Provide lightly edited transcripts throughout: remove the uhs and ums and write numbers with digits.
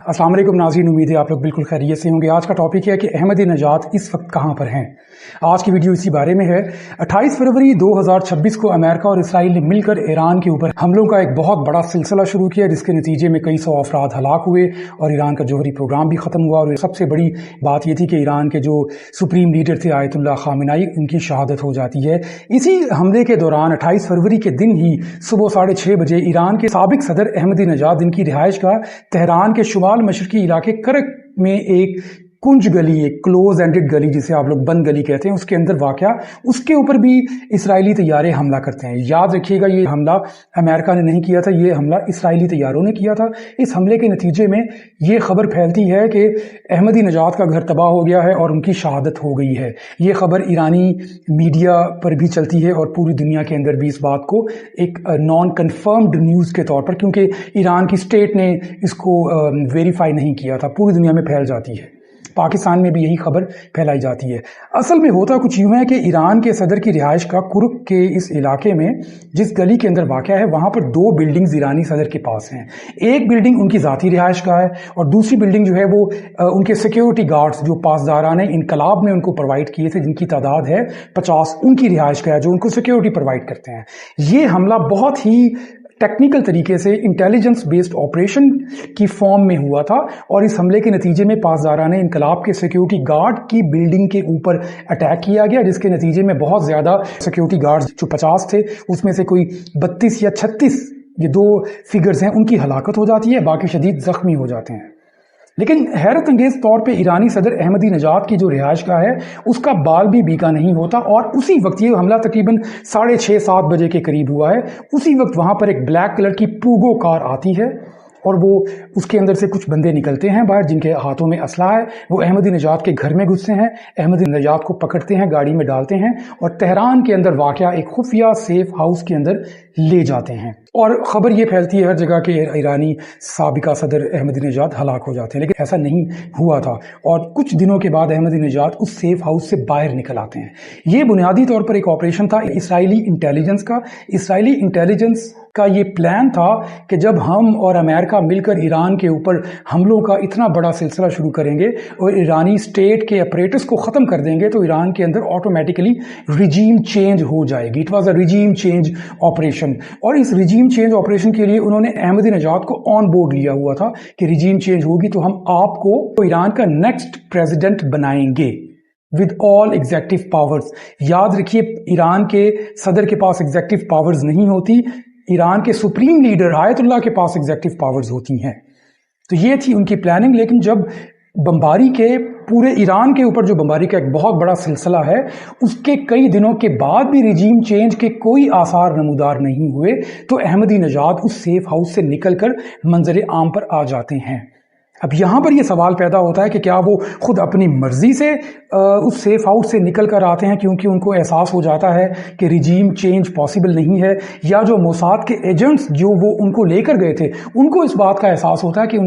अस्सलाम वालेकुम नाज़रीन, उम्मीद है आप लोग बिल्कुल खैरियत से होंगे। आज का टॉपिक है कि अहमदी नजात इस वक्त कहाँ पर हैं। आज की वीडियो इसी बारे में है। 28 फरवरी 2026 को अमेरिका और इसराइल ने मिलकर ईरान के ऊपर हमलों का एक बहुत बड़ा सिलसिला शुरू किया, जिसके नतीजे में कई सौ अफराद हलाक हुए और ईरान का जौहरी प्रोग्राम भी ख़त्म हुआ। और सबसे बड़ी बात यह थी कि ईरान के जो सुप्रीम लीडर थे आयतुल्लाह खामेनी, उनकी शहादत हो जाती है। इसी हमले के दौरान 28 फरवरी के दिन ही सुबह 6:30 बजे ईरान के साबिक सदर अहमदी नजाद, जिनकी रिहाइश का तेहरान के शुमाल मशरकी इलाके करक में एक कुंज गली, एक क्लोज एंडेड गली जिसे आप लोग बंद गली कहते हैं, उसके अंदर वाक़या, उसके ऊपर भी इसराइली तैयारे हमला करते हैं। याद रखिएगा, ये हमला अमेरिका ने नहीं किया था, ये हमला इसराइली तैयारों ने किया था। इस हमले के नतीजे में ये खबर फैलती है कि अहमदी नजात का घर तबाह हो गया है और उनकी शहादत हो गई है। ये खबर ईरानी मीडिया पर भी चलती है और पूरी दुनिया के अंदर भी इस बात को एक नॉन कन्फर्म्ड न्यूज़ के तौर पर, क्योंकि ईरान की स्टेट ने इसको वेरीफाई नहीं किया था, पूरी दुनिया में फैल जाती है। पाकिस्तान में भी यही खबर फैलाई जाती है। असल में होता कुछ यूं है कि ईरान के सदर की रिहाइश का कुर्क के इस इलाके में, जिस गली के अंदर वाक़या है, वहां पर दो बिल्डिंग्स ईरानी सदर के पास हैं। एक बिल्डिंग उनकी ज़ाती रिहाइश का है और दूसरी बिल्डिंग जो है वो उनके सिक्योरिटी गार्ड्स, जो पासदारान इनकलाब ने उनको प्रोवाइड किए थे, जिनकी तादाद है 50, उनकी रिहाइश का है, जो उनको सिक्योरिटी प्रोवाइड करते हैं। ये हमला बहुत ही टेक्निकल तरीके से इंटेलिजेंस बेस्ड ऑपरेशन की फॉर्म में हुआ था और इस हमले के नतीजे में पासदारान इनकलाब के सिक्योरिटी गार्ड की बिल्डिंग के ऊपर अटैक किया गया, जिसके नतीजे में बहुत ज़्यादा सिक्योरिटी गार्ड्स जो 50 थे, उसमें से कोई 32 या 36, ये दो फिगर्स हैं, उनकी हलाकत हो जाती है, बाकी शदीद जख्मी हो जाते हैं। लेकिन हैरत अंगेज तौर पे ईरानी सदर अहमदी नजाद की जो रिहाइश का है, उसका बाल भी बीका नहीं होता। और उसी वक्त, ये हमला तकरीबन 6:30-7 बजे के करीब हुआ है, उसी वक्त वहां पर एक ब्लैक कलर की पूगो कार आती है और वो उसके अंदर से कुछ बंदे निकलते हैं बाहर, जिनके हाथों में असला है। वो अहमदी नजाद के घर में घुसते हैं, अहमदी नजाद को पकड़ते हैं, गाड़ी में डालते हैं और तेहरान के अंदर वाक़या एक खुफिया सेफ हाउस के अंदर ले जाते हैं। और खबर ये फैलती है हर जगह कि ईरानी साबिका सदर अहमदी नजाद हलाक हो जाते हैं, लेकिन ऐसा नहीं हुआ था। और कुछ दिनों के बाद अहमदी नजाद उस सेफ हाउस से बाहर निकल आते हैं। ये बुनियादी तौर पर एक ऑपरेशन था इसराइली इंटेलिजेंस का। इसराइली इंटेलिजेंस का ये प्लान था कि जब हम और अमेरिका मिलकर ईरान के ऊपर हमलों का इतना बड़ा सिलसिला शुरू करेंगे और ईरानी स्टेट के अपरेटस को ख़त्म कर देंगे, तो ईरान के अंदर ऑटोमेटिकली रिजीम चेंज हो जाएगी। It was a regime change operation. और इस रिजीम चेंज ऑपरेशन के लिए उन्होंने अहमदी नजाद को ऑन बोर्ड लिया हुआ था कि रिजीम चेंज होगी तो हम आपको ईरान का नेक्स्ट प्रेसिडेंट बनाएंगे विद ऑल एग्जेक्टिव पावर्स। याद रखिए, ईरान के सदर के पास एग्जेक्टिव पावर्स नहीं होती, ईरान के सुप्रीम लीडर आयतुल्लाह के पास एग्जेक्टिव पावर्स होती हैं। तो ये थी उनकी प्लानिंग। लेकिन जब बमबारी के पूरे ईरान के ऊपर, जो बमबारी का एक बहुत बड़ा सिलसिला है, उसके कई दिनों के बाद भी रिजीम चेंज के कोई आसार नमूदार नहीं हुए, तो अहमदी नजाद उस सेफ हाउस से निकलकर मंजर आम पर आ जाते हैं। अब यहाँ पर यह सवाल पैदा होता है कि क्या वो खुद अपनी मर्जी से उस सेफ हाउस से निकल कर आते हैं क्योंकि उनको एहसास हो जाता है कि रिजीम चेंज पॉसिबल नहीं है, या जो मोसाद के एजेंट्स जो वो उनको लेकर गए थे, उनको इस बात का एहसास होता है कि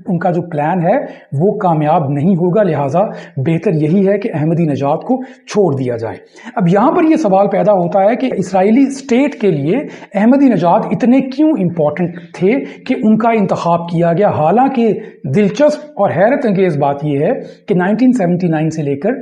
उनका जो प्लान है वो कामयाब नहीं होगा, लिहाजा बेहतर यही है कि अहमदी नजाद को छोड़ दिया जाए। अब यहाँ पर यह सवाल पैदा होता है कि इसराइली स्टेट के लिए अहमदी नजाद इतने क्यों इंपॉर्टेंट थे कि उनका इंतखाब किया गया। हालांकि दिलचस्प और हैरत अंगेज बात यह है कि 1979 से लेकर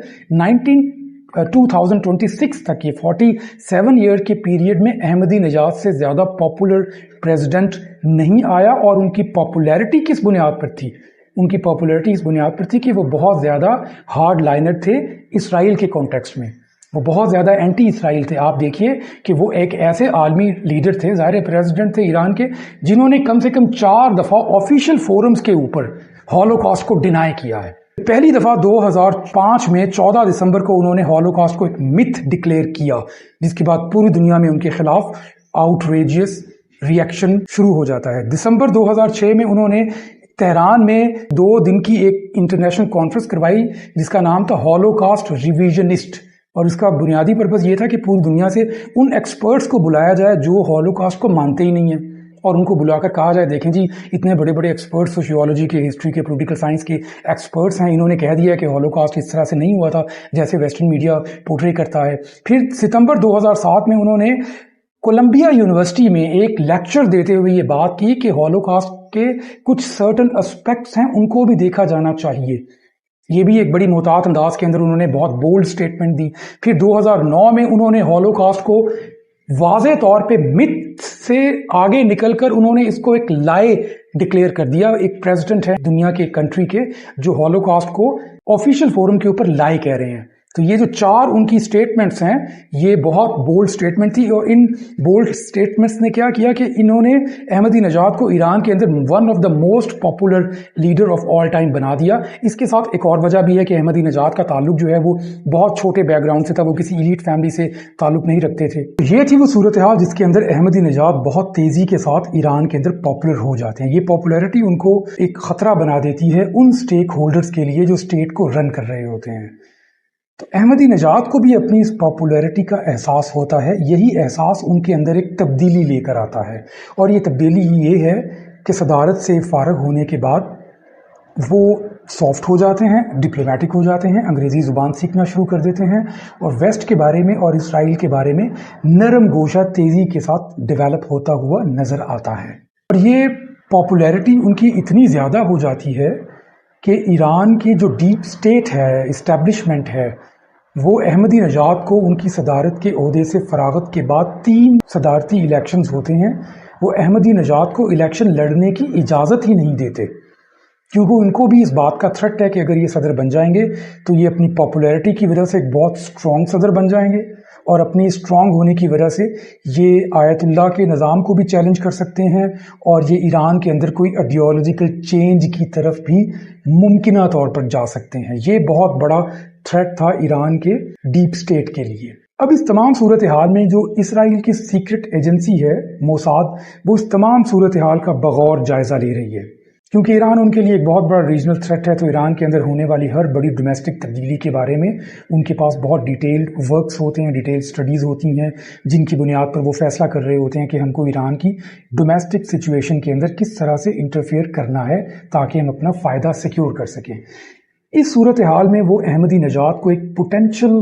2026 तक, ये 47 ईयर के पीरियड में अहमदी नजाद से ज्यादा पॉपुलर प्रेसिडेंट नहीं आया। और उनकी पॉपुलैरिटी किस बुनियाद पर थी? उनकी पॉपुलैरिटी इस बुनियाद पर थी कि वो बहुत ज्यादा हार्ड लाइनर थे इसराइल के कॉन्टेक्स्ट में, वो बहुत ज्यादा एंटी इसराइल थे। आप देखिए कि वो एक ऐसे आलमी लीडर थे, ज़ाहिर प्रेसिडेंट थे ईरान के, जिन्होंने कम से कम 4 दफा ऑफिशियल फोरम्स के ऊपर हॉलोकॉस्ट को डिनाई किया है। पहली दफा 2005 में 14 दिसंबर को उन्होंने हॉलोकॉस्ट को एक मिथ डिक्लेयर किया, जिसके बाद पूरी दुनिया में उनके खिलाफ आउटरेजियस रिएक्शन शुरू हो जाता है। दिसंबर 2006 में उन्होंने तेहरान में 2 दिन की एक इंटरनेशनल कॉन्फ्रेंस करवाई, जिसका नाम था हॉलोकॉस्ट रिविजनिस्ट। और इसका बुनियादी पर्पस ये था कि पूरी दुनिया से उन एक्सपर्ट्स को बुलाया जाए जो हॉलोकॉस्ट को मानते ही नहीं है, और उनको बुलाकर कहा जाए, देखें जी, इतने बड़े बड़े एक्सपर्ट्स, सोशियोलॉजी के, हिस्ट्री के, पॉलिटिकल साइंस के एक्सपर्ट्स हैं, इन्होंने कह दिया कि हॉलोकॉस्ट इस तरह से नहीं हुआ था जैसे वेस्टर्न मीडिया पोर्ट्रे करता है। फिर सितंबर 2007 में उन्होंने कोलंबिया यूनिवर्सिटी में एक लेक्चर देते हुए ये बात की कि हॉलोकॉस्ट के कुछ सर्टन एस्पेक्ट्स हैं, उनको भी देखा जाना चाहिए। ये भी एक बड़ी मोहतात अंदाज के अंदर उन्होंने बहुत बोल्ड स्टेटमेंट दी। फिर 2009 में उन्होंने हॉलोकॉस्ट को वाज़े तौर पे मिथ से आगे निकलकर उन्होंने इसको एक लाई डिक्लेयर कर दिया। एक प्रेसिडेंट है दुनिया के कंट्री के जो हॉलोकॉस्ट को ऑफिशियल फोरम के ऊपर लाई कह रहे हैं। तो ये जो 4 उनकी स्टेटमेंट्स हैं, ये बहुत बोल्ड स्टेटमेंट थी। और इन बोल्ड स्टेटमेंट्स ने क्या किया कि इन्होंने अहमदीनजाद को ईरान के अंदर one of the most popular leader of all time बना दिया। इसके साथ एक और वजह भी है कि अहमदीनजाद का ताल्लुक जो है वो बहुत छोटे बैकग्राउंड से था, वो किसी एलीट फैमिली से ताल्लुक नहीं रखते थे। ये थी वो सूरत हाल जिसके अंदर अहमदीनजाद बहुत तेजी के साथ ईरान के अंदर पॉपुलर हो जाते हैं। ये पॉपुलैरिटी उनको एक खतरा बना देती है उन स्टेक होल्डर्स के लिए जो स्टेट को रन कर रहे होते हैं। तो अहमदीनजाद को भी अपनी इस पॉपुलैरिटी का एहसास होता है। यही एहसास उनके अंदर एक तब्दीली लेकर आता है, और ये तब्दीली ये है कि सदारत से फारग होने के बाद वो सॉफ्ट हो जाते हैं, डिप्लोमेटिक हो जाते हैं, अंग्रेज़ी ज़ुबान सीखना शुरू कर देते हैं, और वेस्ट के बारे में और इसराइल के बारे में नरम गोशा तेज़ी के साथ डेवलप होता हुआ नज़र आता है। और ये पॉपुलैरिटी उनकी इतनी ज़्यादा हो जाती है कि ईरान की जो डीप स्टेट है, इस्टेब्लिशमेंट है, वो अहमदीनजाद को उनकी सदारत के ओहदे से फरागत के बाद 3 सदारती इलेक्शंस होते हैं, वो अहमदीनजाद को इलेक्शन लड़ने की इजाज़त ही नहीं देते, क्योंकि उनको भी इस बात का थ्रेट है कि अगर ये सदर बन जाएंगे तो ये अपनी पॉपुलैरिटी की वजह से एक बहुत स्ट्रॉन्ग सदर बन जाएंगे, और अपनी स्ट्रॉन्ग होने की वजह से ये आयतुल्लाह के निज़ाम को भी चैलेंज कर सकते हैं, और ये ईरान के अंदर कोई आइडियोलॉजिकल चेंज की तरफ भी मुमकिना तौर पर जा सकते हैं। ये बहुत बड़ा थ्रेट था ईरान के डीप स्टेट के लिए। अब इस तमाम सूरत हाल में जो इसराइल की सीक्रेट एजेंसी है मोसाद, वो इस तमाम सूरत हाल का बगौर जायज़ा ले रही है, क्योंकि ईरान उनके लिए एक बहुत बड़ा रीजनल थ्रेट है। तो ईरान के अंदर होने वाली हर बड़ी डोमेस्टिक तब्दीली के बारे में उनके पास बहुत डिटेल्ड वर्क्स होते हैं, डिटेल्ड स्टडीज़ होती हैं, जिनकी बुनियाद पर वो फैसला कर रहे होते हैं कि हमको ईरान की डोमेस्टिक सिचुएशन के अंदर किस तरह से इंटरफेयर करना है ताकि हम अपना फ़ायदा सिक्योर कर सकें। इस सूरत हाल में वो अहमदीनजाद को एक पोटेंशियल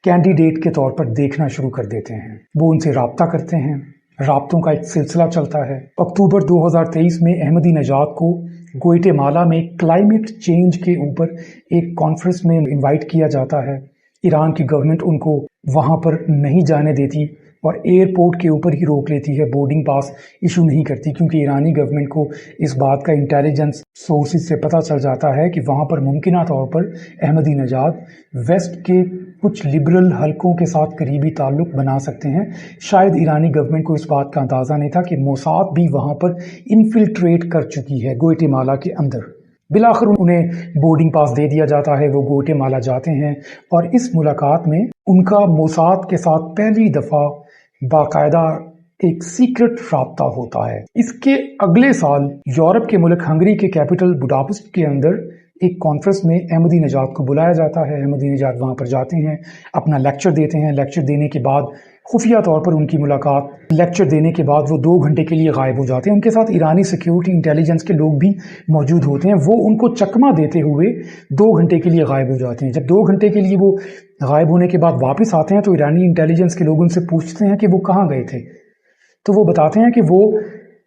कैंडिडेट के तौर पर देखना शुरू कर देते हैं। वो उनसे राब्ता करते हैं, राब्तों का एक सिलसिला चलता है। अक्टूबर 2023 में अहमदीनजाद को ग्वाटेमाला में क्लाइमेट चेंज के ऊपर एक कॉन्फ्रेंस में इनवाइट किया जाता है। ईरान की गवर्नमेंट उनको वहाँ पर नहीं जाने देती और एयरपोर्ट के ऊपर ही रोक लेती है, बोर्डिंग पास इशू नहीं करती, क्योंकि ईरानी गवर्नमेंट को इस बात का इंटेलिजेंस सोर्सेज से पता चल जाता है कि वहाँ पर मुमकिना तौर पर अहमदीनजाद वेस्ट के कुछ लिबरल हलकों के साथ करीबी ताल्लुक बना सकते हैं। शायद ईरानी गवर्नमेंट को इस बात का अंदाज़ा नहीं था कि मोसाद भी वहाँ पर इन्फिल्ट्रेट कर चुकी है ग्वाटेमाला के अंदर। बिलाखिर उन्हें बोर्डिंग पास दे दिया जाता है, वो ग्वाटेमाला जाते हैं, और इस मुलाकात में उनका मोसाद के साथ पहली दफ़ा बाकायदा एक सीक्रेट राब्ता होता है। इसके अगले साल यूरोप के मुल्क हंगरी के कैपिटल बुडापेस्ट के अंदर एक कॉन्फ्रेंस में अहमदीनजाद को बुलाया जाता है। अहमदीनजाद वहाँ पर जाते हैं, अपना लेक्चर देते हैं। लेक्चर देने के बाद खुफिया तौर पर उनकी मुलाकात, लेक्चर देने के बाद वो 2 घंटे के लिए गायब हो जाते हैं। उनके साथ ईरानी सिक्योरिटी इंटेलिजेंस के लोग भी मौजूद होते हैं। वो उनको चकमा देते हुए 2 घंटे के लिए गायब हो जाते हैं। जब 2 घंटे के लिए वो गायब होने के बाद वापस आते हैं तो ईरानी इंटेलिजेंस के लोग उनसे पूछते हैं कि वो कहाँ गए थे। तो वो बताते हैं कि वो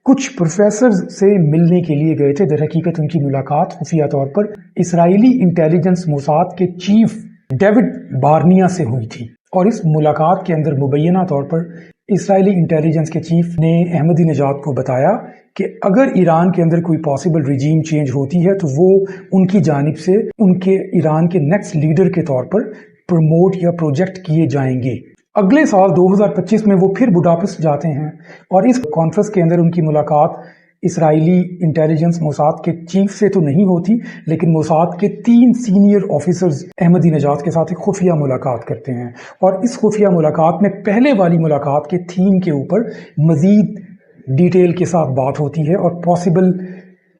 कुछ प्रोफेसर से मिलने के लिए गए थे। दर हकीकत उनकी मुलाकात खुफिया तौर पर इसराइली इंटेलिजेंस मोसाद के चीफ डेविड बार्निया से हुई थी, और इस मुलाकात के अंदर मुबैना तौर पर इसराइली इंटेलिजेंस के चीफ ने अहमदीनजाद को बताया कि अगर ईरान के अंदर कोई पॉसिबल रिजीम चेंज होती है तो वो उनकी जानिब से उनके ईरान के नेक्स्ट लीडर के तौर पर प्रमोट या प्रोजेक्ट किए जाएंगे। अगले साल 2025 में वो फिर बुडापेस्ट जाते हैं, और इस कॉन्फ्रेंस के अंदर उनकी मुलाकात इसराइली इंटेलिजेंस मोसाद के चीफ से तो नहीं होती, लेकिन मोसाद के 3 सीनियर ऑफिसर्स अहमदीनजाद के साथ एक खुफिया मुलाकात करते हैं। और इस खुफिया मुलाकात में पहले वाली मुलाकात के थीम के ऊपर मज़ीद डिटेल के साथ बात होती है, और पॉसिबल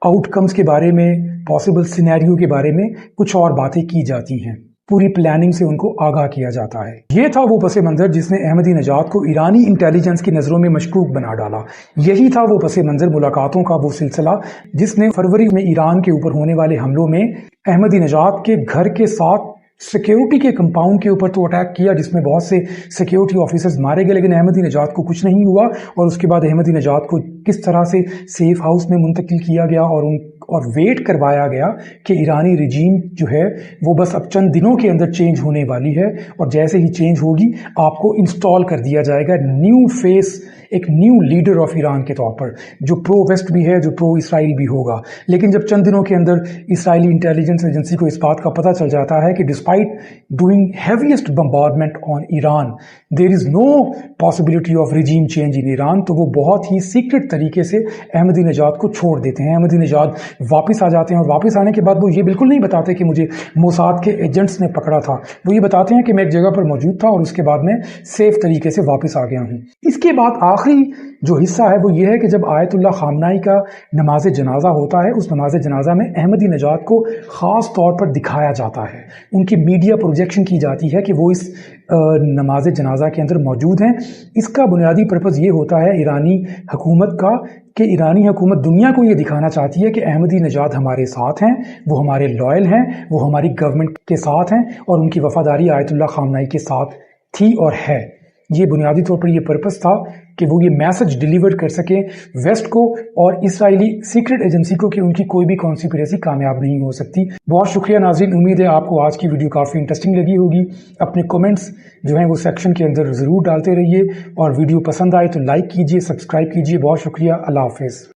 आउटकम्स के बारे में, पॉसिबल सिनेरियो के बारे में कुछ और बातें की जाती हैं। पूरी प्लानिंग से उनको आगाह किया जाता है। ये था वो पस मंज़र जिसने अहमदीनजाद को ईरानी इंटेलिजेंस की नज़रों में मशकूक बना डाला। यही था वो पस मंज़र, मुलाकातों का वो सिलसिला जिसने फरवरी में ईरान के ऊपर होने वाले हमलों में अहमदीनजाद के घर के साथ सिक्योरिटी के कंपाउंड के ऊपर तो अटैक किया जिसमें बहुत से सिक्योरिटी ऑफिसर्स मारे गए, लेकिन अहमदी नजाद को कुछ नहीं हुआ। और उसके बाद अहमदी नजाद को किस तरह से सेफ हाउस में मुंतकिल किया गया और वेट करवाया गया कि ईरानी रिजीम जो है वो बस अब चंद दिनों के अंदर चेंज होने वाली है, और जैसे ही चेंज होगी आपको इंस्टॉल कर दिया जाएगा न्यू फेस, एक न्यू लीडर ऑफ ईरान के तौर पर, जो प्रो वेस्ट भी है, जो प्रो इसराइल भी होगा। लेकिन जब चंद दिनों के अंदर इसराइली इंटेलिजेंस एजेंसी को इस बात का पता चल जाता है कि despite doing heaviest bombardment on Iran there is no possibility of regime change in Iran, तो वो बहुत ही सीक्रेट तरीके से अहमदी नजाद को छोड़ देते हैं। अहमदी नजाद वापस आ जाते हैं, और वापस आने के बाद वो ये बिल्कुल नहीं बताते कि मुझे मोसाद के एजेंट्स ने पकड़ा था। वो ये बताते हैं कि मैं एक जगह पर मौजूद था और उसके बाद मैं सेफ तरीके से वापस आ गया हूँ। इसके बाद आखिरी जो हिस्सा है वो ये है कि जब आयतुल्लाह खामनाई का नमाज जनाजा होता है, उस नमाज जनाजा में अहमदी नजाद को ख़ास तौर पर दिखाया जाता है, उनकी मीडिया प्रोजेक्शन की जाती है कि वो इस नमाज जनाजा के अंदर मौजूद हैं। इसका बुनियादी पर्पज़ ये होता है ईरानी हुकूमत का कि ईरानी हुकूमत दुनिया को ये दिखाना चाहती है कि अहमदी नजाद हमारे साथ हैं, वो हमारे लॉयल हैं, वो हमारी गवर्नमेंट के साथ हैं, और उनकी वफादारी आयतुल्लाह खामनाई के साथ थी और है। ये बुनियादी तौर पर ये पर्पस था कि वो ये मैसेज डिलीवर कर सके वेस्ट को और इसराइली सीक्रेट एजेंसी को कि उनकी कोई भी कॉन्स्पिरेसी कामयाब नहीं हो सकती। बहुत शुक्रिया नाज़रीन, उम्मीद है आपको आज की वीडियो काफ़ी इंटरेस्टिंग लगी होगी। अपने कमेंट्स जो हैं वो सेक्शन के अंदर ज़रूर डालते रहिए, और वीडियो पसंद आए तो लाइक कीजिए, सब्सक्राइब कीजिए। बहुत शुक्रिया, अल्लाह हाफिज़।